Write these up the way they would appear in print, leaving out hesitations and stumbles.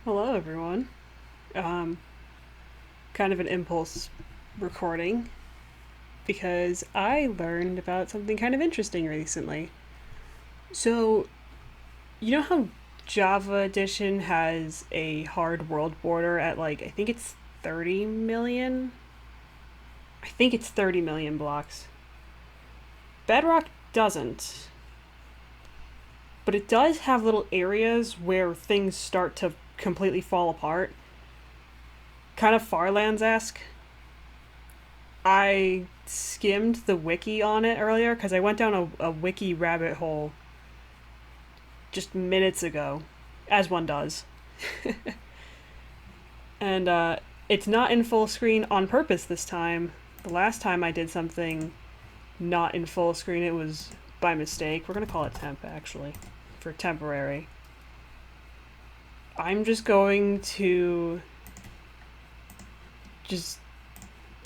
Hello, everyone. Um, Kind of an impulse recording because I learned about something kind of interesting recently. So, you know how Java Edition has a hard world border at I think it's 30 million? I think it's 30 million blocks. Bedrock doesn't, but it does have little areas where things start to completely fall apart. Kind of Farlands esque. I skimmed the wiki on it earlier because I went down a wiki rabbit hole just minutes ago, as one does. And it's not in full screen on purpose this time. The last time I did something not in full screen, it was by mistake. We're going to call it temp, actually, for temporary. I'm just going to just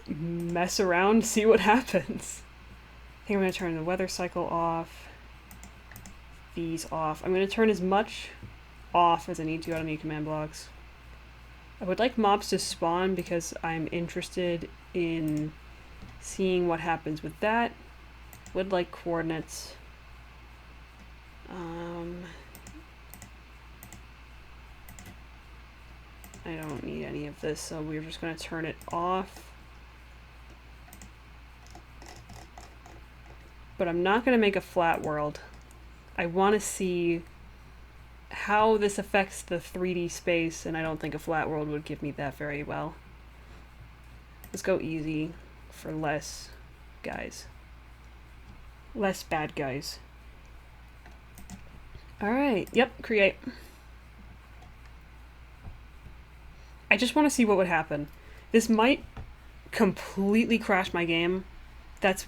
mess around, see what happens. I think I'm going to turn the weather cycle off, these off. I'm going to turn as much off as I need to out of new command blocks. I would like mobs to spawn because I'm interested in seeing what happens with that. Would like coordinates. I don't need any of this, so we're just going to turn it off. But I'm not going to make a flat world. I want to see how this affects the 3D space, and I don't think a flat world would give me that very well. Let's go easy for less guys. Less bad guys. Alright, yep, create. I just want to see what would happen. This might completely crash my game. That's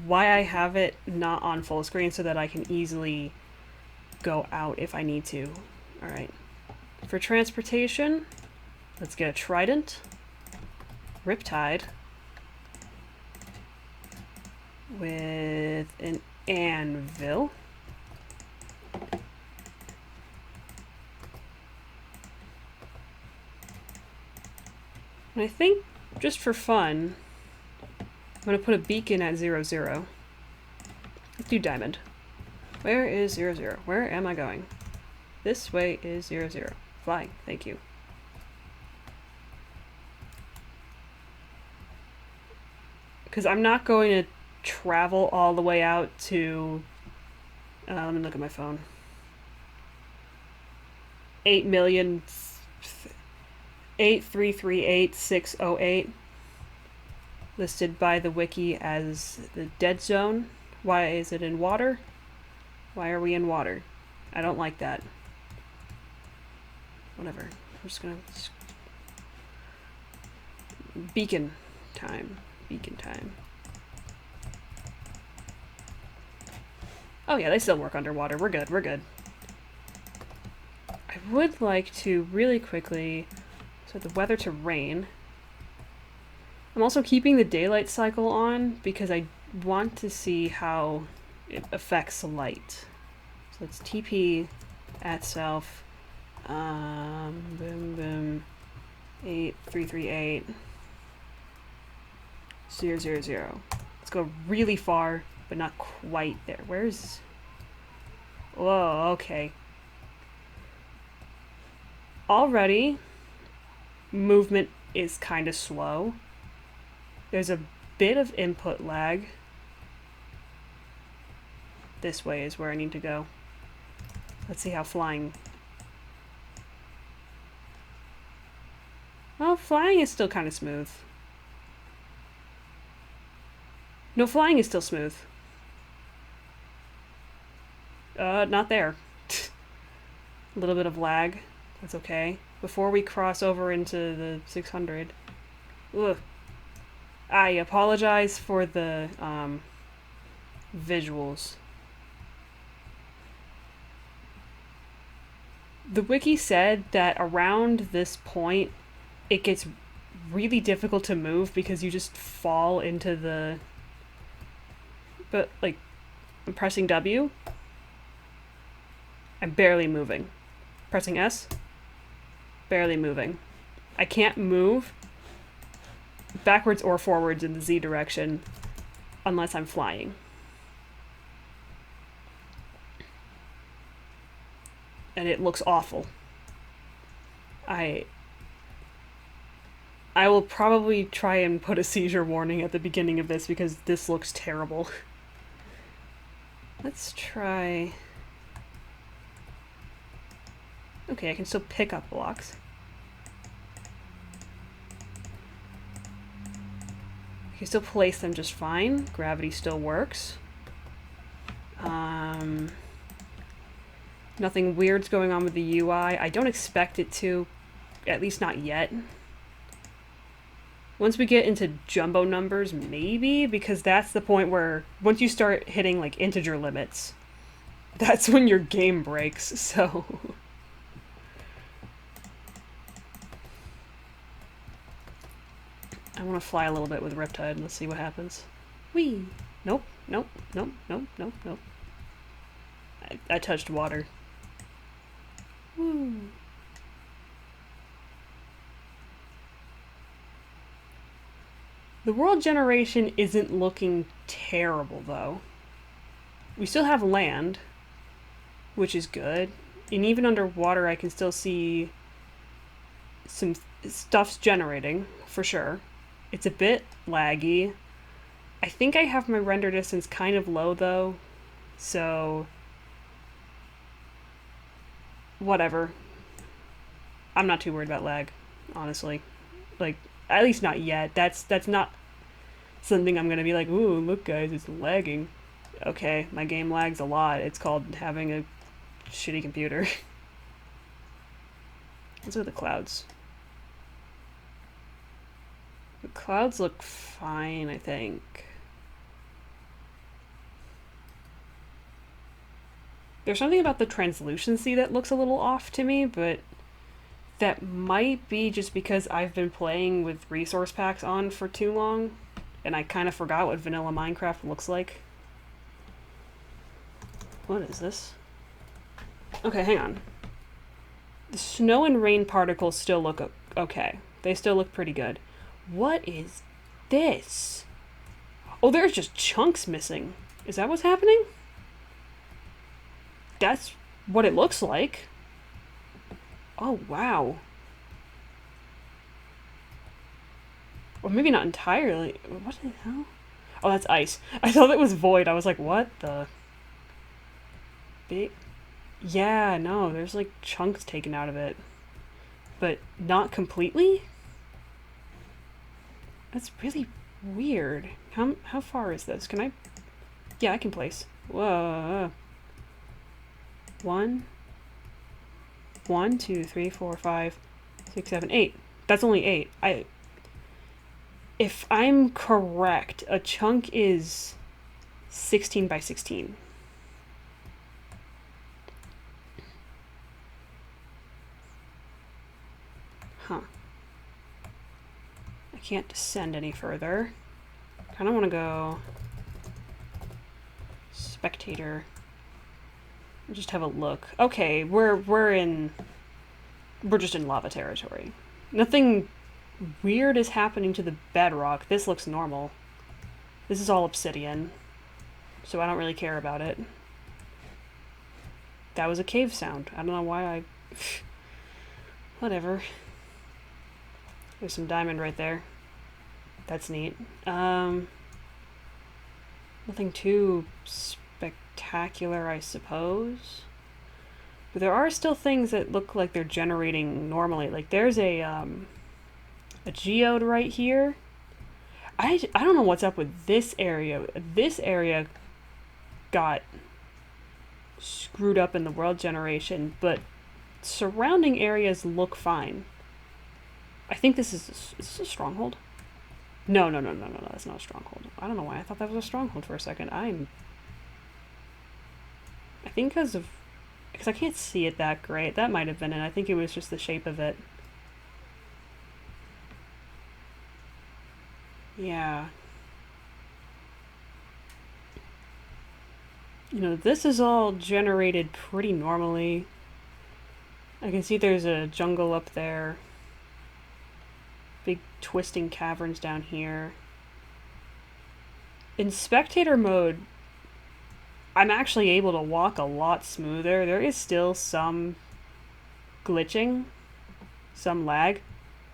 why I have it not on full screen, so that I can easily go out if I need to. Alright. For transportation, let's get a trident. Riptide. With an anvil. And I think, just for fun, I'm going to put a beacon at 0, 0. Let's do diamond. Where is 0, 0? Where am I going? This way is 0, 0. Flying, thank you. Because I'm not going to travel all the way out to... let me look at my phone. 8 million... 8338608, listed by the wiki as the dead zone. Why is it in water? Why are we in water? I don't like that. Whatever. I'm just gonna... Beacon time. Beacon time. Oh yeah, they still work underwater. We're good, we're good. I would like to really quickly... So the weather to rain. I'm also keeping the daylight cycle on because I want to see how it affects light. So let's TP at self. Boom, boom. 8338. 0, 0, 0. Let's go really far, but not quite there. Where's... Whoa, okay. Already, movement is kind of slow. There's a bit of input lag. This way is where I need to go. Let's see how flying... Well, flying is still kind of smooth. No, flying is still smooth. Not there. A little bit of lag. That's okay. Before we cross over into the 600. Ugh. I apologize for the visuals. The wiki said that around this point, it gets really difficult to move because you just fall into the... But, like, I'm pressing W. I'm barely moving. Pressing S. Barely moving. I can't move backwards or forwards in the Z direction unless I'm flying. And it looks awful. I will probably try and put a seizure warning at the beginning of this because this looks terrible. Let's try... Okay, I can still pick up blocks. I can still place them just fine. Gravity still works. Nothing weird's going on with the UI. I don't expect it to, at least not yet. Once we get into jumbo numbers, maybe, because that's the point where once you start hitting like integer limits, that's when your game breaks, so... I want to fly a little bit with Riptide. Let's see what happens. Whee! Nope, nope, nope, nope, nope, nope. I touched water. Woo! The world generation isn't looking terrible, though. We still have land, which is good. And even underwater, I can still see some stuff's generating, for sure. It's a bit laggy. I think I have my render distance kind of low, though. So... whatever. I'm not too worried about lag, honestly. Like, at least not yet. That's not something I'm gonna be like, ooh, look guys, it's lagging. Okay, my game lags a lot. It's called having a shitty computer. Let's look at the clouds. The clouds look fine, I think. There's something about the translucency that looks a little off to me, but that might be just because I've been playing with resource packs on for too long, and I kind of forgot what vanilla Minecraft looks like. What is this? Okay, hang on. The snow and rain particles still look okay. They still look pretty good. What is this? Oh, there's just chunks missing. Is that what's happening? That's what it looks like. Oh, wow. Or maybe not entirely. What the hell? Oh, that's ice. I thought it was void. I was like, what the... big... Yeah, no, there's like chunks taken out of it. But not completely? That's really weird. How far is this? Can I... Yeah, I can place. Whoa. 1, 2, 3, 4, 5, 6, 7, 8. That's only 8. If I'm correct, a chunk is 16 by 16. Huh. I can't descend any further. Kind of want to go spectator. Just have a look. Okay, we're just in lava territory. Nothing weird is happening to the bedrock. This looks normal. This is all obsidian, so I don't really care about it. That was a cave sound. I don't know why I... Whatever. There's some diamond right there. That's neat. Nothing too spectacular, I suppose. But there are still things that look like they're generating normally. Like there's a geode right here. I don't know what's up with this area. This area got screwed up in the world generation, but surrounding areas look fine. I think is this a stronghold? No, that's not a stronghold. I don't know why I thought that was a stronghold for a second. I think because I can't see it that great. That might have been it. I think it was just the shape of it. Yeah. You know, this is all generated pretty normally. I can see there's a jungle up there. Big twisting caverns down here. In spectator mode, I'm actually able to walk a lot smoother. There is still some glitching, some lag.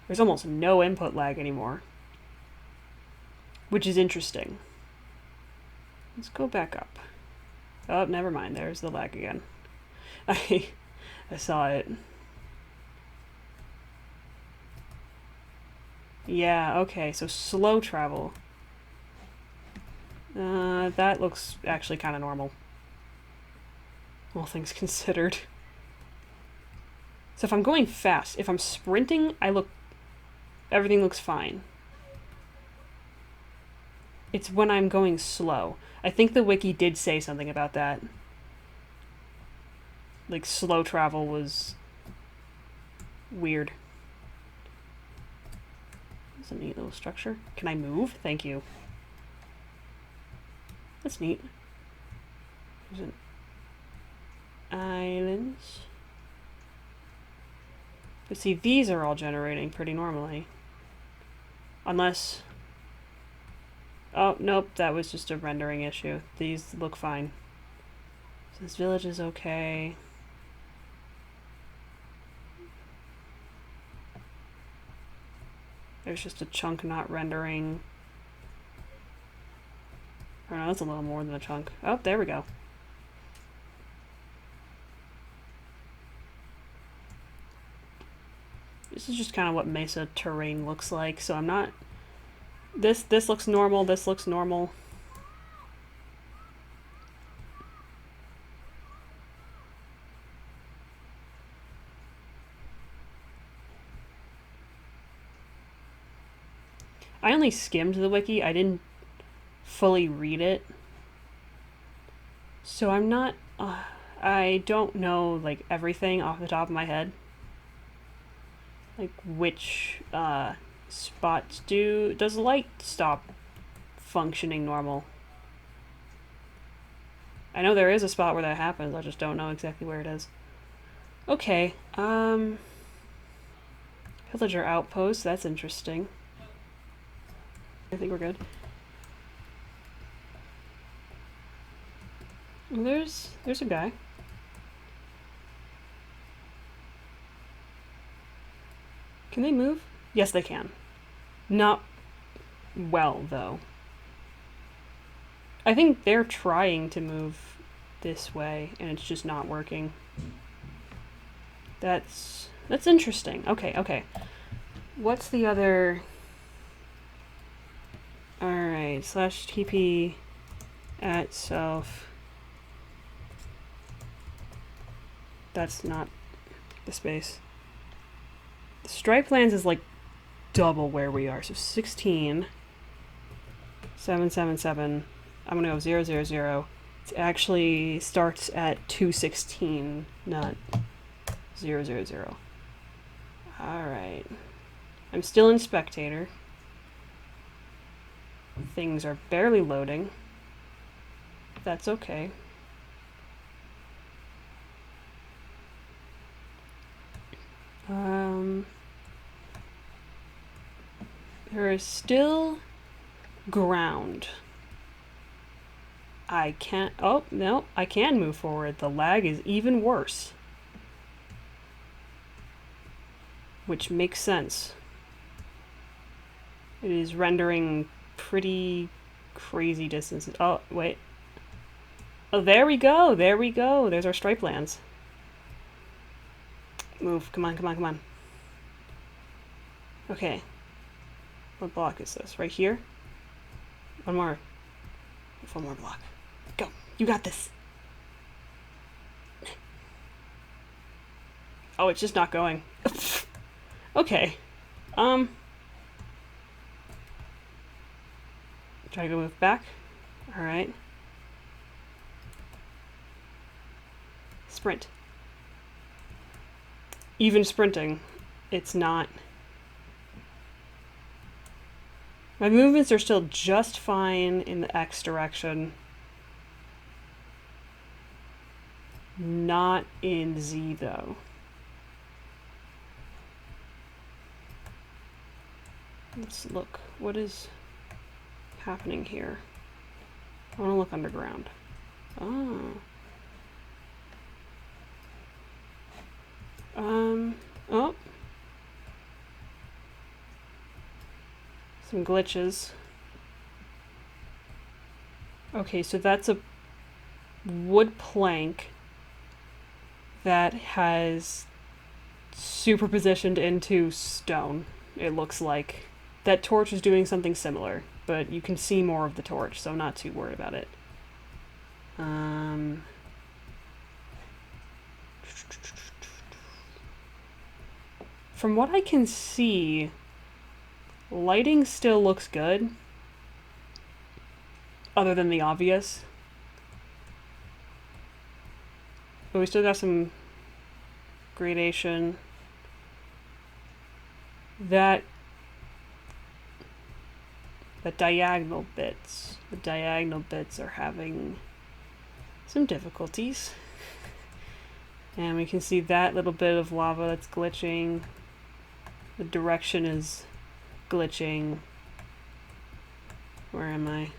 There's almost no input lag anymore, which is interesting. Let's go back up. Oh, never mind. There's the lag again. I saw it. Yeah, okay, so slow travel. That looks actually kind of normal. All things considered. So if I'm going fast, if I'm sprinting, everything looks fine. It's when I'm going slow. I think the wiki did say something about that. Like, slow travel was weird. That's a neat little structure. Can I move? Thank you. That's neat. There's an islands. But see, these are all generating pretty normally. Unless... Oh, nope, that was just a rendering issue. These look fine. So this village is okay. There's just a chunk not rendering. Oh no, that's a little more than a chunk. Oh, there we go. This is just kind of what mesa terrain looks like, so I'm not... This looks normal, this looks normal. I only skimmed the wiki, I didn't fully read it. So I'm not... I don't know, like, everything off the top of my head. Like, which, spots does light stop functioning normal? I know there is a spot where that happens, I just don't know exactly where it is. Okay, villager outpost, that's interesting. I think we're good. There's a guy. Can they move? Yes, they can. Not well, though. I think they're trying to move this way, and it's just not working. That's interesting. Okay, okay. What's the other... Alright, /TP at self. That's not the space. The Stripelands is like double where we are. So 16, 777. I'm gonna go 0, 0, 0. It actually starts at 216, not 0, 0, 0. Alright. I'm still in spectator. Things are barely loading. That's okay. There is still ground. I can't... Oh, no, I can move forward. The lag is even worse. Which makes sense. It is rendering pretty crazy distances. Oh, wait. Oh, there we go. There we go. There's our Stripelands. Move. Come on, come on, come on. Okay. What block is this? Right here? One more. One more block. Go. You got this. Oh, it's just not going. Okay. Try to go move back. Alright. Sprint. Even sprinting, it's not... My movements are still just fine in the X direction. Not in Z, though. Let's look. What is happening here? I want to look underground. Oh. Oh. Some glitches. Okay, so that's a wood plank that has superpositioned into stone, it looks like. That torch is doing something similar, but you can see more of the torch, so I'm not too worried about it. From what I can see, lighting still looks good, other than the obvious. But we still got some gradation. The diagonal bits are having some difficulties. And we can see that little bit of lava that's glitching. The direction is glitching. Where am I?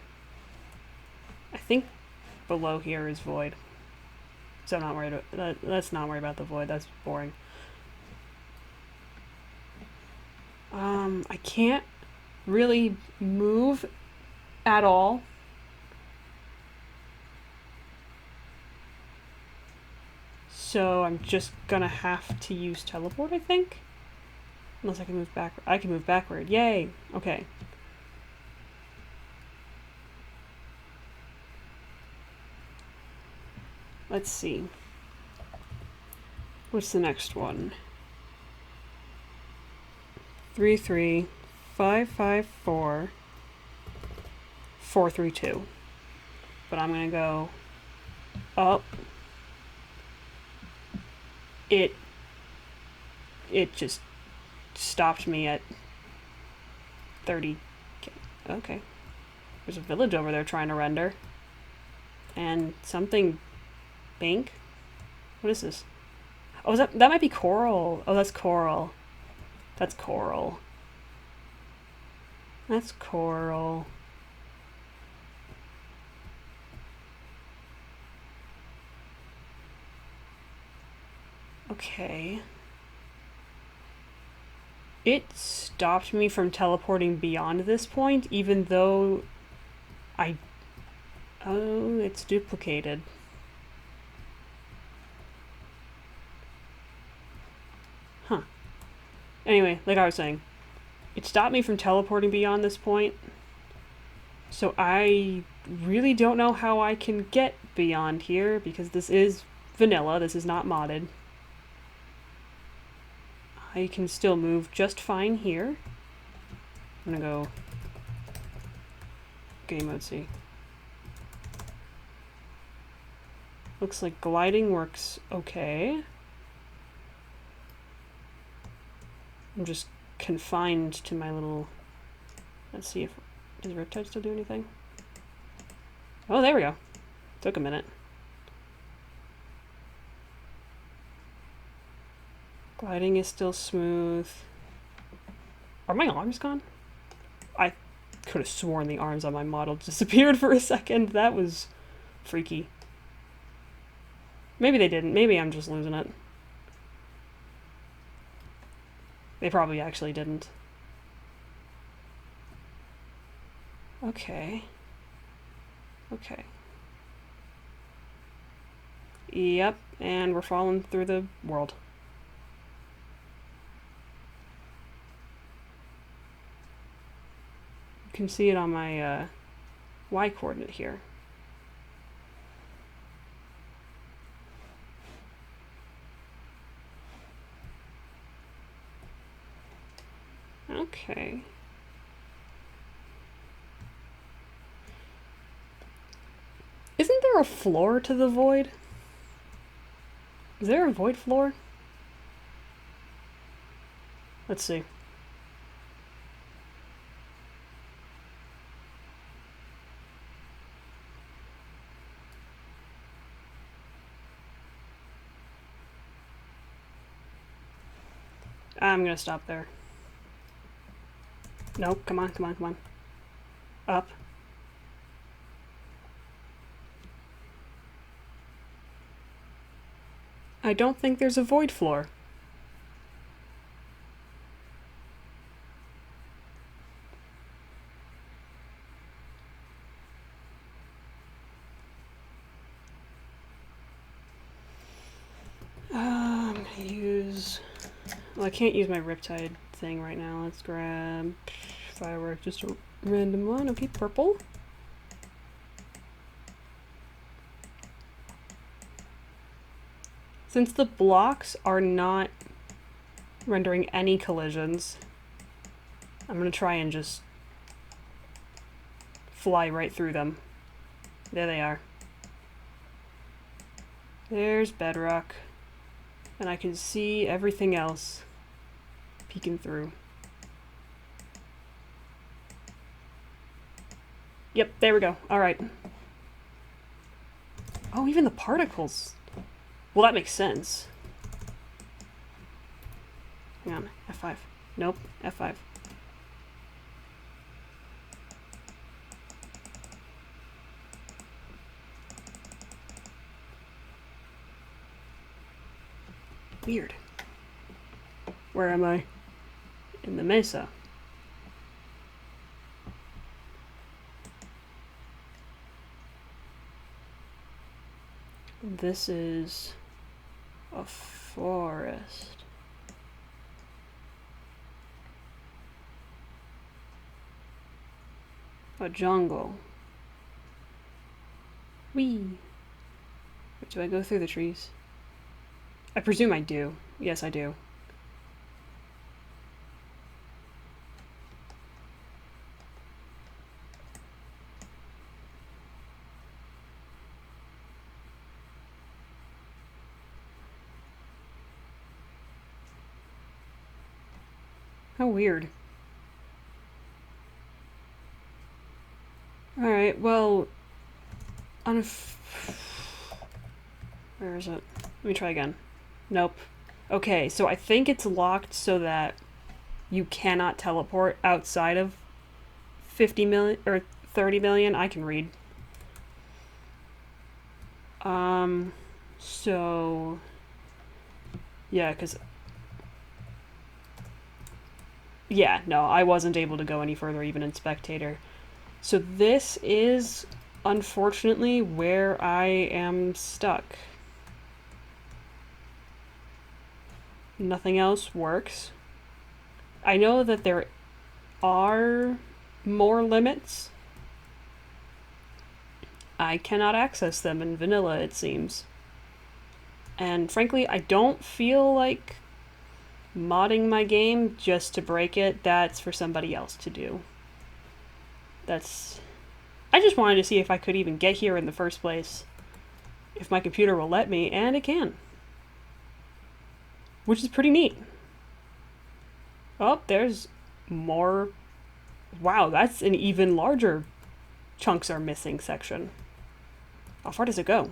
I think below here is void. So I'm not worried about that. Let's not worry about the void. That's boring. I can't really move at all. So I'm just gonna have to use teleport, I think. Unless I can move back. I can move backward. Yay! Okay. Let's see. What's the next one? 33554 432. But I'm gonna go up. It just stopped me at 30. Okay. There's a village over there trying to render. And something pink? What is this? Oh, that might be coral. Oh, that's coral. That's coral. That's coral. Okay. It stopped me from teleporting beyond this point, even though oh, it's duplicated. Huh. Anyway, like I was saying, it stopped me from teleporting beyond this point, so I really don't know how I can get beyond here, because this is vanilla, this is not modded. I can still move just fine here. I'm gonna go game mode C. Looks like gliding works okay. I'm just confined to my little... Let's see if... Does Riptide still do anything? Oh, there we go. Took a minute. Gliding is still smooth. Are my arms gone? I could have sworn the arms on my model disappeared for a second. That was freaky. Maybe they didn't. Maybe I'm just losing it. They probably actually didn't. Okay. Okay. Yep, and we're falling through the world. You can see it on my Y coordinate here. Okay. Isn't there a floor to the void? Is there a void floor? Let's see. I'm gonna stop there. Nope, come on, come on, come on. Up. I don't think there's a void floor. I'm gonna use... Well, I can't use my Riptide thing right now. Let's grab firework, just a random one. Okay, purple. Since the blocks are not rendering any collisions, I'm gonna try and just fly right through them. There they are. There's bedrock. And I can see everything else peeking through. Yep, there we go. Alright. Oh, even the particles. Well, that makes sense. Hang on. F5. Nope. F5. Weird. Where am I? In the mesa. This is a forest. A jungle. Whee! Do I go through the trees? I presume I do. Yes, I do. How weird. Alright, well... Where is it? Let me try again. Nope. Okay, so I think it's locked so that you cannot teleport outside of 50 million, or 30 million. I can read. So... Yeah, because... Yeah, no, I wasn't able to go any further even in Spectator. So this is, unfortunately, where I am stuck. Nothing else works. I know that there are more limits. I cannot access them in vanilla, it seems. And frankly, I don't feel like modding my game just to break it. That's for somebody else to do. I just wanted to see if I could even get here in the first place. If my computer will let me, and it can. Which is pretty neat. Oh, there's more. Wow, that's an even larger chunks are missing section. How far does it go?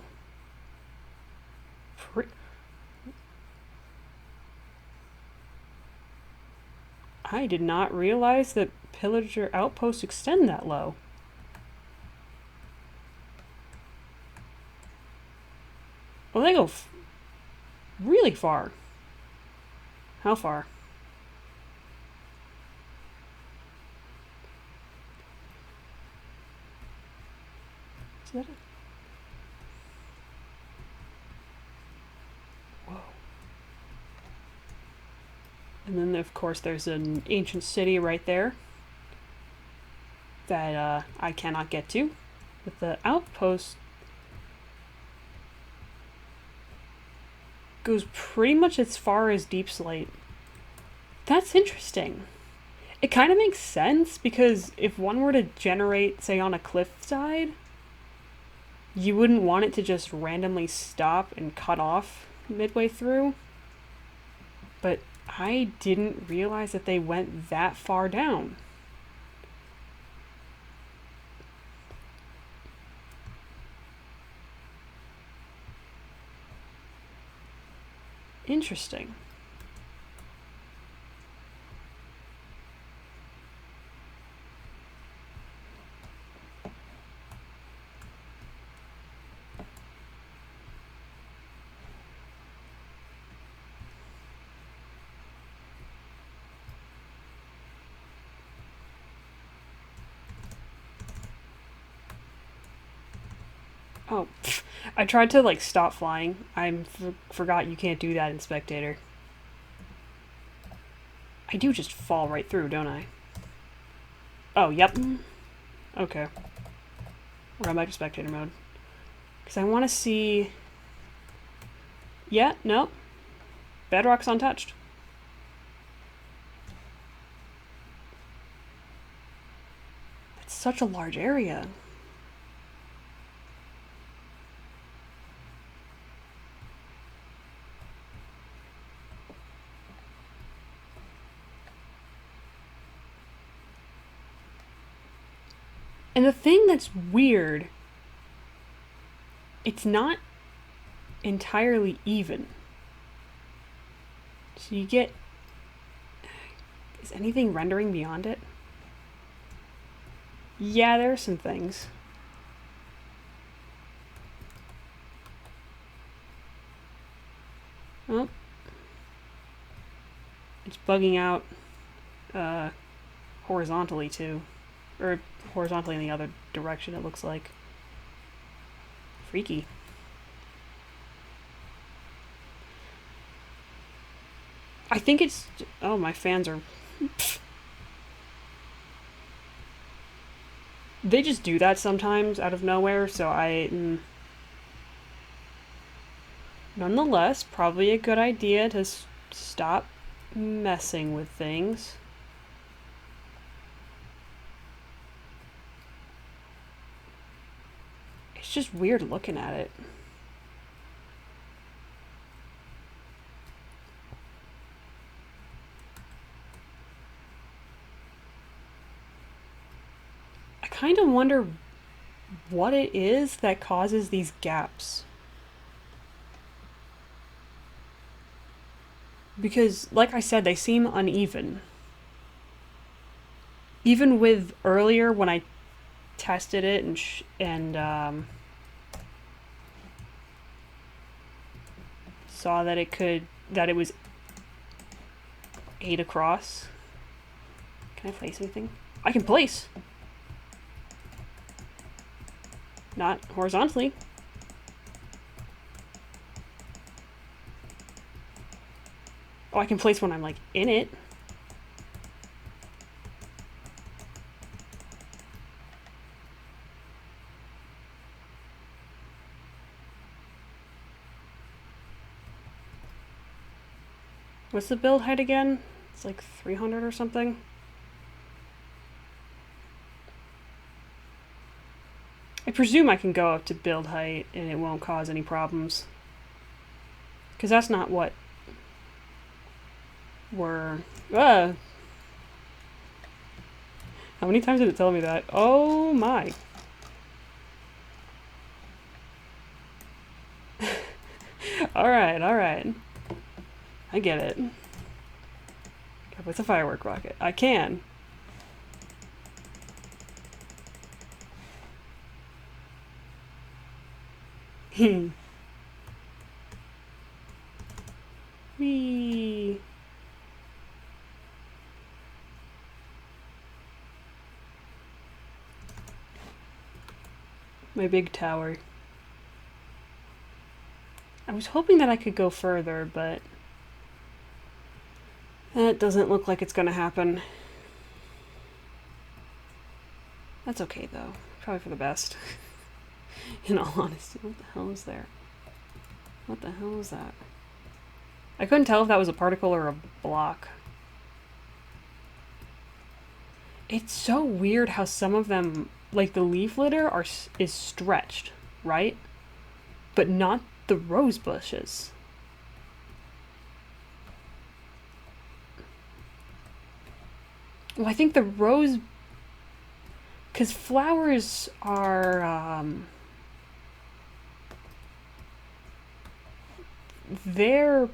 I did not realize that pillager outposts extend that low. Well, they go really far. How far? Is that it? Whoa. And then, of course, there's an ancient city right there that I cannot get to. But the outpost goes pretty much as far as Deep Slate. That's interesting. It kind of makes sense because if one were to generate, say, on a cliffside, you wouldn't want it to just randomly stop and cut off midway through. But I didn't realize that they went that far down. Interesting. Oh, pff. I tried to like stop flying. I forgot you can't do that in spectator. I do just fall right through, don't I? Oh, yep. Okay. We're going back to spectator mode. Because I want to see... Yeah, no. Bedrock's untouched. It's such a large area. And the thing that's weird, it's not entirely even. So you get... Is anything rendering beyond it? Yeah, there are some things. Oh. It's bugging out horizontally too. Or horizontally in the other direction, it looks like. Freaky. I think it's... Oh, my fans are... They just do that sometimes out of nowhere, so I... Nonetheless, probably a good idea to stop messing with things. It's just weird looking at it. I kind of wonder what it is that causes these gaps. Because, like I said, they seem uneven. Even with earlier when I tested it and saw that it was 8 across. Can I place anything? I can place. Not horizontally. Oh, I can place when I'm like in it. What's the build height again? It's like 300 or something. I presume I can go up to build height and it won't cause any problems. Because that's not what we're... How many times did it tell me that? Oh my. Alright, alright. I get it. What's a firework rocket? I can. Whee. My big tower. I was hoping that I could go further, but that doesn't look like it's gonna happen. That's okay though. Probably for the best. In all honesty. What the hell is there? What the hell is that? I couldn't tell if that was a particle or a block. It's so weird how some of them, like the leaf litter, is stretched, right? But not the rose bushes. Well, I think the rose... Because flowers are... they're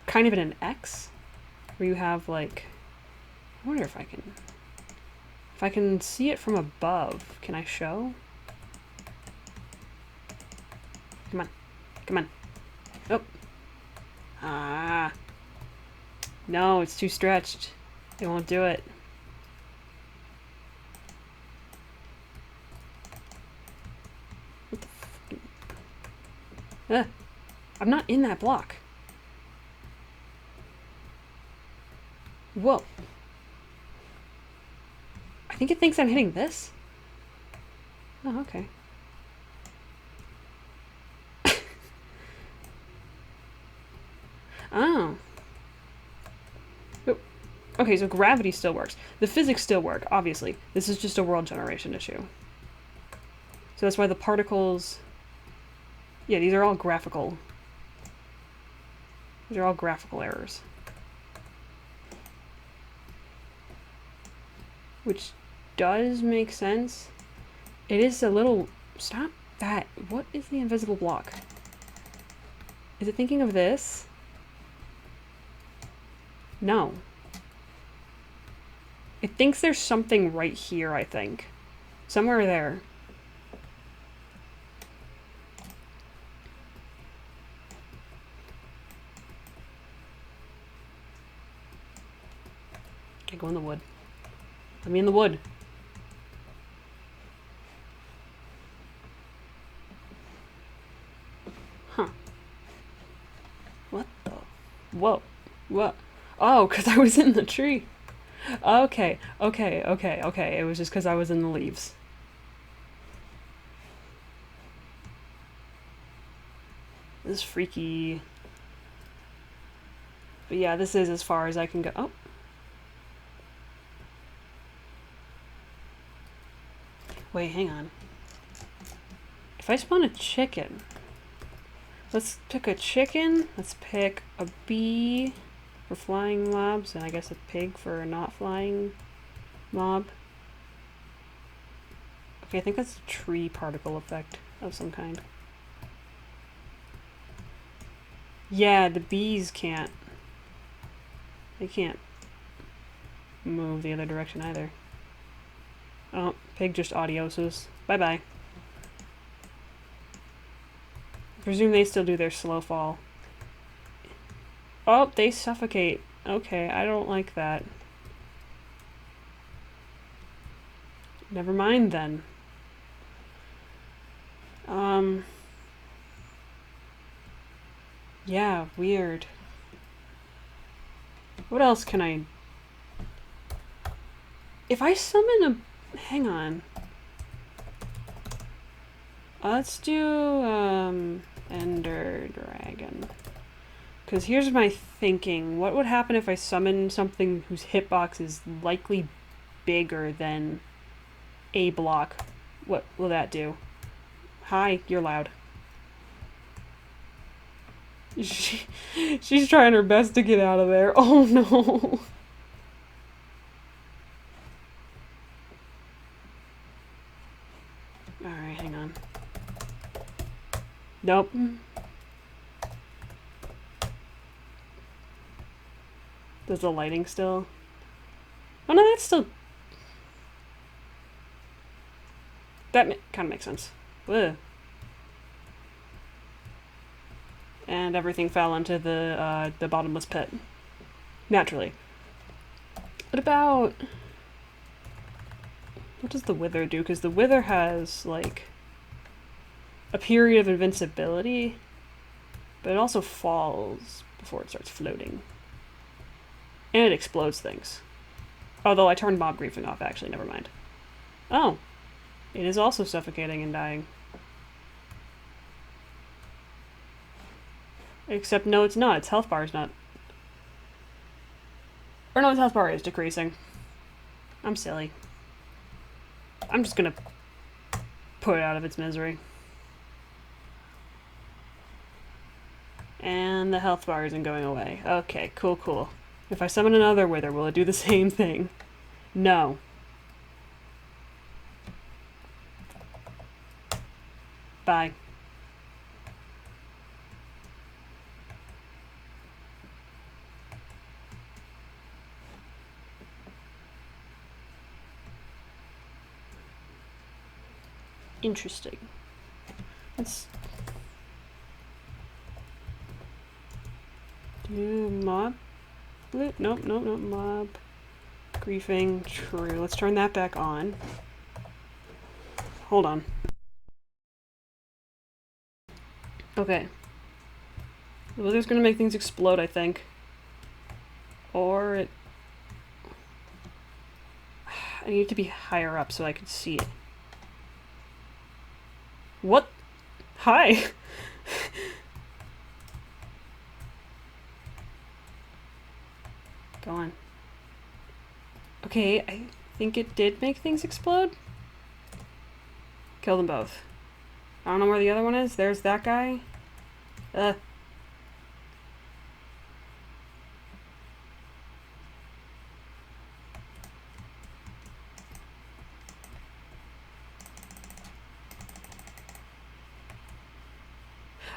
kind of in an X. Where you have, like... I wonder if I can... If I can see it from above, can I show? Come on. Come on. Oh. Ah. No, it's too stretched. It won't do it. What the fuck? I'm not in that block. Whoa. I think it thinks I'm hitting this. Oh, okay. Oh. Okay, so gravity still works. The physics still work, obviously. This is just a world generation issue. So that's why the particles... Yeah, these are all graphical. These are all graphical errors. Which does make sense. It is a little... Stop that. What is the invisible block? Is it thinking of this? No. It thinks there's something right here, I think. Somewhere there. Okay, go in the wood. Let me in the wood. Huh. What the? Whoa. What? Oh, because I was in the tree. Okay. It was just because I was in the leaves. This is freaky. But yeah, this is as far as I can go. Oh. Wait, hang on. If I spawn a chicken... Let's pick a chicken. Let's pick a bee for flying mobs, and I guess a pig for a not flying mob. Okay, I think that's a tree particle effect of some kind. Yeah, the bees can't. They can't move the other direction either. Oh, pig just adioses. Bye-bye. Presume they still do their slow fall. Oh, they suffocate. Okay, I don't like that. Never mind then. Yeah, weird. What else can I... If I summon a... Hang on. Let's do, Ender Dragon. Because here's my thinking. What would happen if I summon something whose hitbox is likely bigger than a block? What will that do? Hi, you're loud. She's trying her best to get out of there. Oh no. Alright, hang on. Nope. Does the lighting still... Oh no, that's still... That kind of makes sense. Ugh. And everything fell into the bottomless pit. Naturally. What about... What does the Wither do? Because the Wither has, like, a period of invincibility, but it also falls before it starts floating. And it explodes things. Although I turned mob griefing off, actually, never mind. Oh. It is also suffocating and dying. Except, no, it's not. Its health bar is not. Or no, its health bar is decreasing. I'm silly. I'm just gonna put it out of its misery. And the health bar isn't going away. Okay, cool, cool. If I summon another Wither, will it do the same thing? No. Bye. Interesting. Let's do mob. Nope, mob. Griefing, true. Let's turn that back on. Hold on. Okay. The wither's gonna make things explode, I think. Or it... I need to be higher up so I can see it. What? Hi! Go on. Okay, I think it did make things explode. Kill them both. I don't know where the other one is. There's that guy.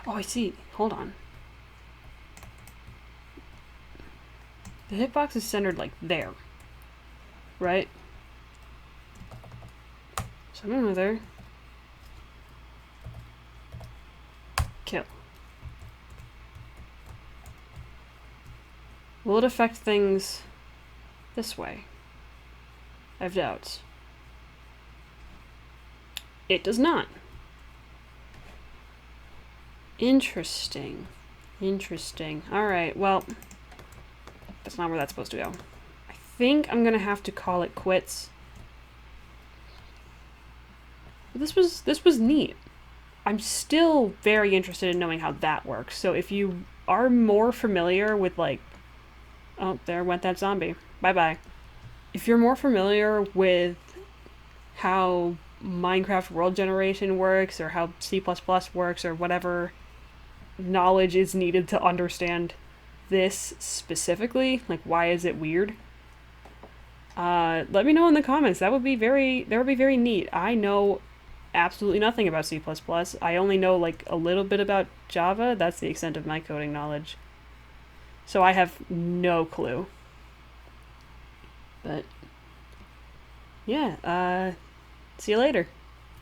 Oh, I see. Hold on. The hitbox is centered like there. Right? So I'm over there. Kill. Will it affect things this way? I have doubts. It does not. Interesting. Interesting. Alright, well, that's not where that's supposed to go. I think I'm gonna have to call it quits. But this was neat. I'm still very interested in knowing how that works. So if you are more familiar with, like... Oh, there went that zombie. Bye-bye. If you're more familiar with how Minecraft world generation works, or how C++ works, or whatever knowledge is needed to understand this specifically, like why is it weird, let me know in the comments. That would be very neat. I know absolutely nothing about C++. I only know like a little bit about Java. That's the extent of my coding knowledge. So I have no clue. But yeah, see you later.